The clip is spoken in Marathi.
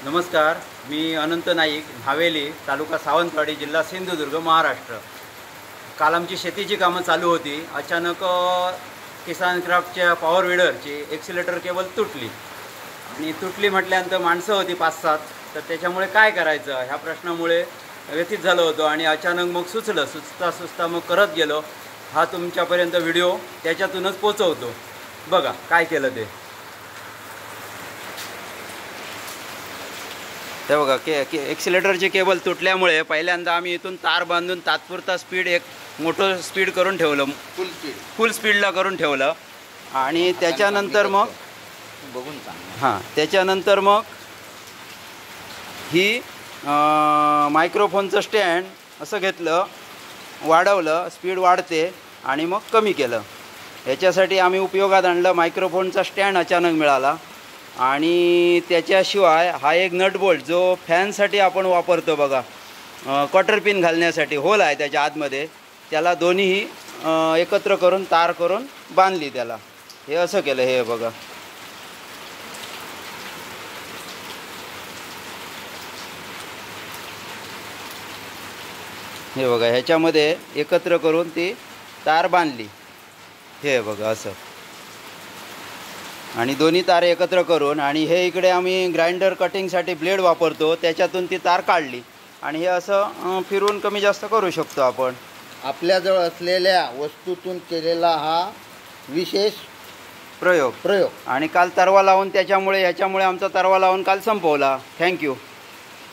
नमस्कार, मी अनंत नाईक, न्हावेली, तालुका सावंतवाडी, जिल्हा सिंधुदुर्ग, महाराष्ट्र. काल आमची शेतीची कामं चालू होती. अचानक किसान क्राफ्टच्या पॉवर विडरची एक्सिलेटर केबल तुटली आणि तुटली म्हटल्यानंतर माणसं होती 5-7. तर त्याच्यामुळे काय करायचं ह्या प्रश्नामुळे व्यथित झालो होतो आणि अचानक मग सुचता मग करत गेलो. हा तुमच्यापर्यंत व्हिडिओ त्याच्यातूनच पोचवतो. बघा काय केलं ते. ते बघा एक्सिलेटरची केबल तुटल्यामुळे पहिल्यांदा आम्ही इथून तार बांधून तात्पुरता स्पीड एक मोठं स्पीड करून ठेवलं, फुल स्पीडला करून ठेवलं. आणि त्याच्यानंतर मग बघून त्याच्यानंतर मग ही मायक्रोफोनचं स्टँड असं घेतलं, वाढवलं, स्पीड वाढते आणि मग कमी केलं. याच्यासाठी आम्ही उपयोगात आणलं मायक्रोफोनचा स्टँड अचानक मिळाला. आणि त्याच्याशिवाय हा एक नट बोल्ट जो फॅनसाठी आपण वापरतो बघा, क्वार्टर पिन घालण्यासाठी होल आहे त्याच्या आतमध्ये, त्याला दोन्हीही एकत्र करून तार करून बांधली त्याला. हे असं केलं. हे बघा, हे बघा, ह्याच्यामध्ये एकत्र करून ती तार बांधली. हे बघा असं. आणि दोन्ही तार एकत्र करून, आणि हे इकडे आम्ही ग्राइंडर कटिंगसाठी ब्लेड वापरतो, त्याच्यातून ती तार काढली. आणि हे असं फिरवून कमी जास्त करू शकतो आपण. आपल्याजवळ असलेल्या वस्तूतून केलेला हा विशेष प्रयोग. आणि काल तरवा लावून ह्याच्यामुळे आमचा तरवा लावून काल संपवला. थँक्यू.